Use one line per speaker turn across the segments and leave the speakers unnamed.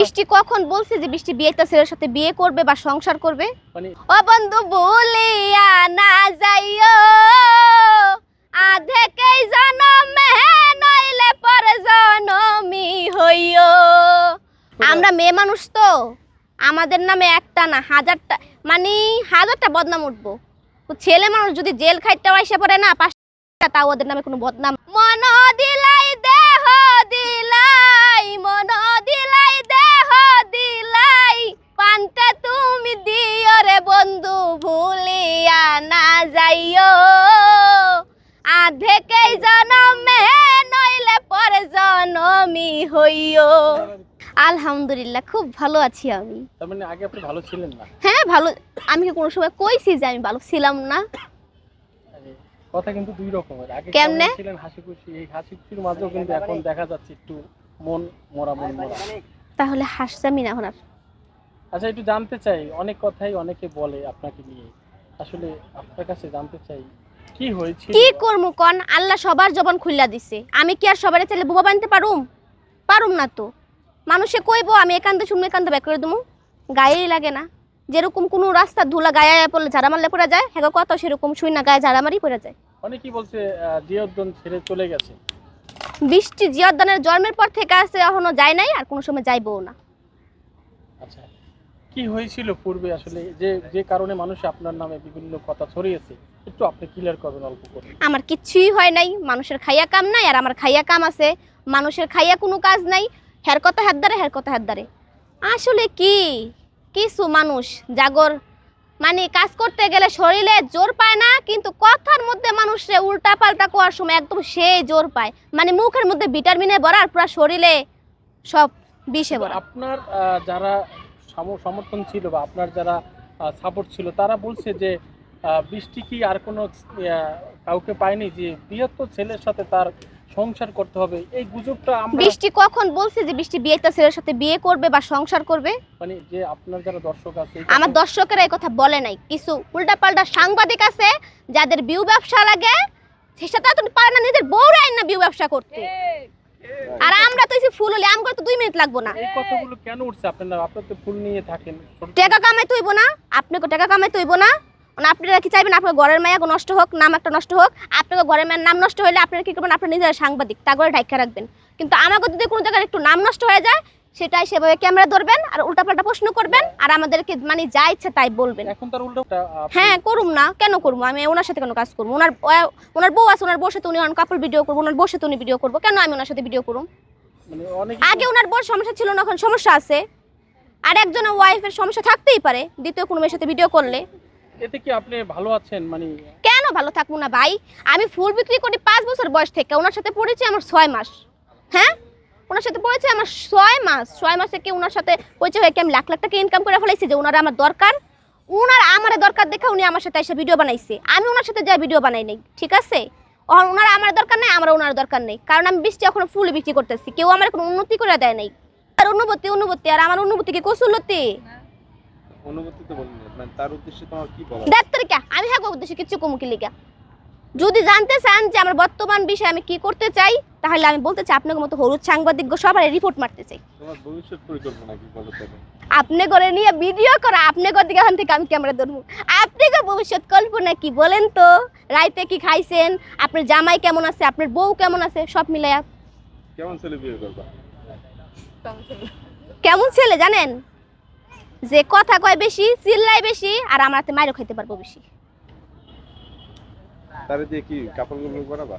বৃষ্টি কখন বলছে যে বৃষ্টি বিয়েটা ছেলের সাথে বিয়ে করবে বা সংসার করবে? ও বন্ধু বলিয়া না যাইও আধেকেই জনমে নইলে পরে জনমি হইও। আমরা মেয়ে মানুষ তো, আমাদের নামে একটা না হাজারটা, মানে হাজারটা বদনাম উঠবো। ছেলে মানুষ যদি জেল খাইতে আইসা পড়ে না, পাঁচটা, তাও ওদের নামে কোনো বদনাম। মন দিলাই দেহ দিলাই, মন দিলাই দেহ দিলাই, পানটা তুমি দিও রে বন্ধু ভুলিয়া না যাইও আধেকেই জনমে নইলে পরে জনমি হইও। আলহামদুলিল্লাহ খুব ভালো আছি আমি।
তার মানে আগে আপনি ভালো ছিলেন না?
হ্যাঁ ভালো। আমি কি কোনো সময় কইছি যে আমি ভালো ছিলাম না?
কথা কিন্তু দুই রকমের। আগে
কেমনে
ছিলেন হাসি খুশি, এই হাসি খুশির মাঝেও কিন্তু এখন দেখা যাচ্ছে একটু মন মরা।
তাহলে হাসতামই না এখন আর।
আচ্ছা একটু জানতে চাই, অনেক কথাই অনেকে বলে আপনাকে নিয়ে, আসলে আপনার কাছে জানতে চাই কি হয়েছিল?
কি করমু কোন? আল্লাহ সবার জবান খুইলা দিছে, আমি কি আর সবারে চাইলে বোবা বানতে পারুম না তো। মানুষে কইবো আমি একান্তে শুনবো একান্তে ব্যাক করে দেবো, গায়েই লাগে না। যেরকম কোনো রাস্তা ধুলা গায়ে পড়লে ঝাড়া মারলে পড়ে যায়, হ্যাঁ কত সেরকম শুই না গায়ে ঝাড়া মারি পড়ে যায়।
অনেকেই বলছে জিয়াউদ্দিন ছেড়ে চলে গেছে।
বৃষ্টি জিয়াউদ্দিনের জন্মের পর থেকে আছে, এখনো যায় নাই আর কোনো সময় যাইবও না।
আচ্ছা কি হয়েছিল পূর্বে আসলে, যে কারণে মানুষ আপনার নামে বিভিন্ন কথা ছড়িয়েছে, একটু আপনি ক্লিয়ার করবেন অল্প করে।
আমার কিচ্ছুই হয় নাই, মানুষের খাইয়া কাম নাই আর আমার খাইয়া কাম আছে। মানুষের খাইয়া কোনো কাজ নাই, হের কথা হের কথা হের। আসলে কি কিছু মানুষ জাগর মানে কাজ করতে গেলে শরীরে জোর পায় না, কিন্তু কথার মধ্যে মানুষে উল্টা পাল্টা কোয়ার সময় একদম সেই জোর পায়। মানে মুখের মধ্যে ভিটামিনে ভরা আর পুরো শরীরে সব বিষে ভরা।
আপনার যারা সমর্থন ছিল বা আপনার যারা সাপোর্ট ছিল, তারা বলছে যে বৃষ্টি কি আর কোনো কাউকে পায়নি, যে বৃহত্তর ছেলের সাথে তার সংসার করতে হবে, এই গুজবটা আমরা।
বৃষ্টি কখন বলছে যে বৃষ্টি বিয়েটা ছেলের সাথে বিয়ে করবে বা সংসার করবে?
মানে যে আপনার যারা দর্শক আছে,
আমার দর্শকেরা এই কথা বলে নাই। কিছু উল্টাপাল্টা সাংবাদিক আছে যাদের বিউ ব্যবসা লাগে, সেটা তো পারে না নিজের বউরাই না বিউ ব্যবসা করতে। আর আমরা তো এই ফুল হলে আমগো তো 2 মিনিট লাগবো না।
এই কথাগুলো কেন উঠছে? আপনারা তো ফুল নিয়ে থাকেন,
টাকা কামাইতে হইব না? আপনাকে টাকা কামাইতে হইব না? মানে আপনারা কি চাইবেন আপনার ঘরের মায়া নষ্ট হোক, নাম একটা নষ্ট হোক? আপনাকে ঘরের মায়ের নাম নষ্ট হইলে আপনারা কি করবেন? আপনারা নিজেরা সাংবাদিক, তা করে ঢাকা রাখবেন। কিন্তু আমাকে যদি কোনো জায়গায় একটু নাম নষ্ট হয়ে যায়, সেটাই সেভাবে ক্যামেরা ধরবেন আর উল্টাপাল্টা প্রশ্ন করবেন আর আমাদেরকে মানে যা ইচ্ছে তাই বলবেন।
এখন তার উল্টা।
হ্যাঁ করুম না, কেন করবো? আমি ওনার সাথে কেন কাজ করবো? ওনার বউ আছে, ওনার বউর সাথে উনি কাপড় ভিডিও করবো, ওনার বউর সাথে উনি ভিডিও করবো, কেন আমি ওনার সাথে ভিডিও করুম? আগে ওনার বউর সমস্যা ছিল না, এখন সমস্যা আছে। আর একজনের ওয়াইফের সমস্যা থাকতেই পারে দ্বিতীয় কোনো মেয়ের সাথে ভিডিও করলে।
এতে কি আপনি ভালো আছেন? মানে
কেন ভালো থাকবো না ভাই? আমি ফুল বিক্রি করি 5 বছর বয়স থেকে, ওনার সাথে পড়েছি আমার 6 মাস। হ্যাঁ ওনার সাথে পড়েছি আমার 6 মাস। 6 মাসে কি ওনার সাথে পরিচয় হয়ে কি আমি লাখ লাখ টাকা ইনকাম করে ফেলাইছি যে ওনার আমার দরকার? ওনার আমার দরকার দেখে উনি আমার সাথে এসে ভিডিও বানাইছে, আমি ওনার সাথে যা ভিডিও বানাই নাই, ঠিক আছে? ওনার আমার দরকার নেই, আমার ওনার দরকার নেই, কারণ আমি বৃষ্টি এখন ফুল বিক্রি করতেছি, কেউ আমার কোনো উন্নতি করে দেয় নাই। আর অনুভূতি আর আমার অনুভূতি কি কসুলতি?
অনুভূতি তো বলেন না, তার উদ্দেশ্যে তোমার কি বলা?
ডাক্তার কে আমি হ্যাঁ উদ্দেশ্যে কিছু কমুকি লিগা। যদি জানতে চান যে আমার বর্তমান বিষয়ে আমি কি করতে চাই, তাহলে আমি বলতে চাই আপনাদের মতো হলুদ সাংবাদিক সবাই রিপোর্ট মারতে চাই।
তোমার ভবিষ্যৎ পরিকল্পনা কি বলো তবে?
আপনি করে নিয়ে ভিডিও করা, আপনি করে দিকে এখান থেকে আমি ক্যামেরা ধরবো। আপনি কি ভবিষ্যৎ কল্পনা কি বলেন তো? রাইতে কি খাইছেন? আপনার জামাই কেমন আছে? আপনার বউ কেমন আছে? সব মিলায়া
কেমন ছেলে বিয়ে করবা?
কেমন ছেলে জানেন? যে কথা কয় বেশি, চিল্লায় বেশি, আর আমার হাতে মাইরও খাইতে পারবো বেশি।
তারে দিয়ে কি কাপড় গোপড় করাবা?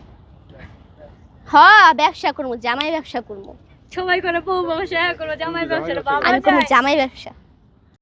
হ্যাঁ ব্যবসা করবো, জামাই ব্যবসা করবো।
সময় করে বউ ব্যবসা করো, জামাই ব্যবসা।
আমি করবো জামাই ব্যবসা।